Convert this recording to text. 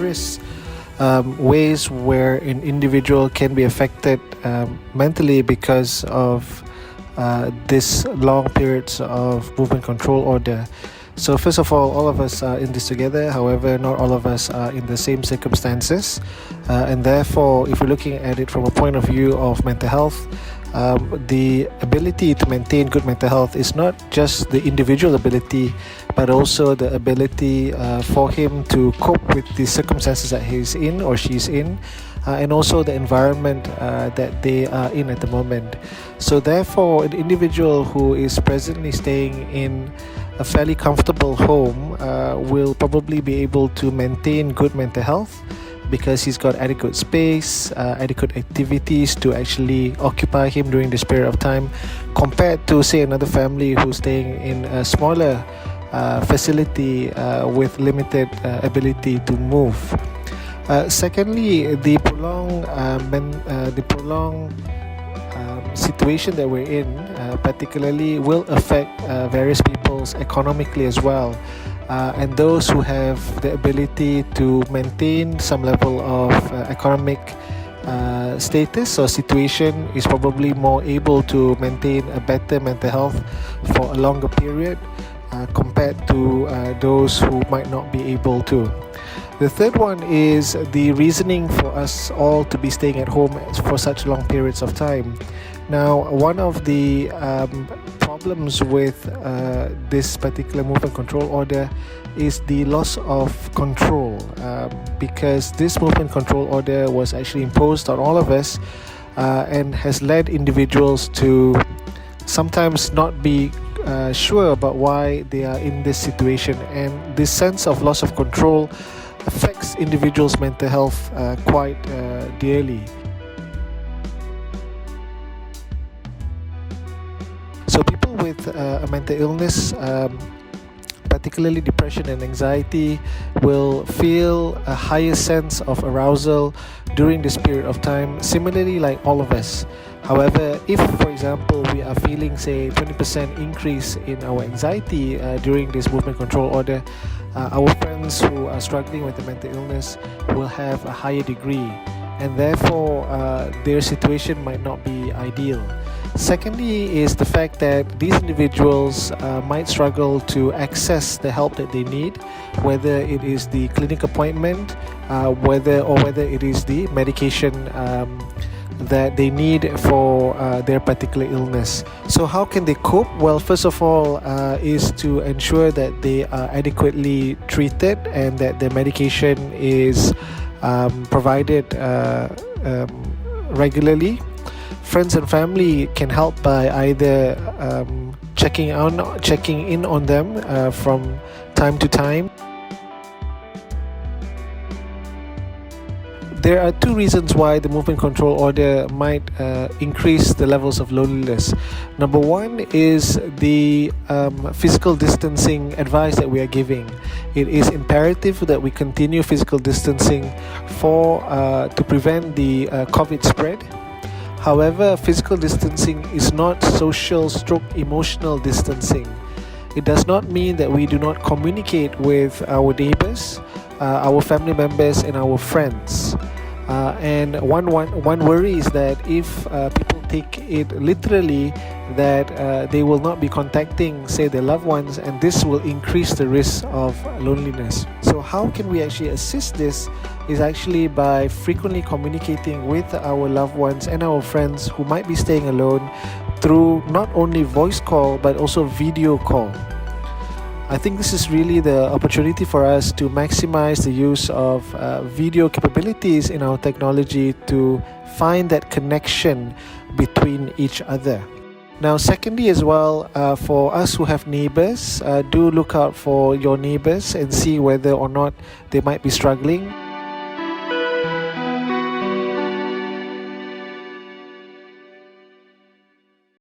various ways where an individual can be affected mentally because of this long periods of movement control order. So first of all of us are in this together. However, not all of us are in the same circumstances, and therefore, if we're looking at it from a point of view of mental health, the ability to maintain good mental health is not just the individual ability, but also the ability for him to cope with the circumstances that he's in or she's in, and also the environment that they are in at the moment. So therefore, an individual who is presently staying in a fairly comfortable home will probably be able to maintain good mental health because he's got adequate space, adequate activities to actually occupy him during this period of time, compared to, say, another family who's staying in a smaller facility with limited ability to move. Secondly, the prolonged situation that we're in particularly will affect various peoples economically as well, and those who have the ability to maintain some level of economic status or situation is probably more able to maintain a better mental health for a longer period compared to those who might not be able to. The third one is the reasoning for us all to be staying at home for such long periods of time. Now, one of the problems with this particular movement control order is the loss of control, because this movement control order was actually imposed on all of us and has led individuals to sometimes not be sure about why they are in this situation, and this sense of loss of control affects individuals' mental health quite dearly. So people with a mental illness, particularly depression and anxiety, will feel a higher sense of arousal during this period of time, similarly like all of us. However, if, for example, we are feeling, say, 20% increase in our anxiety during this movement control order, our friends who are struggling with a mental illness will have a higher degree, and therefore their situation might not be ideal. Secondly is the fact that these individuals might struggle to access the help that they need, whether it is the clinic appointment, whether it is the medication that they need for their particular illness. So how can they cope? Well, first of all is to ensure that they are adequately treated and that their medication is provided regularly. Friends and family can help by either checking in on them from time to time. There are two reasons why the movement control order might increase the levels of loneliness. Number one is the physical distancing advice that we are giving. It is imperative that we continue physical distancing to prevent the COVID spread. However, physical distancing is not social/emotional distancing. It does not mean that we do not communicate with our neighbors, our family members, and our friends. And one worry is that if people take it literally, that they will not be contacting, say, their loved ones, and this will increase the risk of loneliness. So how can we actually assist this is actually by frequently communicating with our loved ones and our friends who might be staying alone through not only voice call but also video call. I think this is really the opportunity for us to maximize the use of video capabilities in our technology to find that connection between each other. Now, secondly as well, for us who have neighbors, do look out for your neighbors and see whether or not they might be struggling.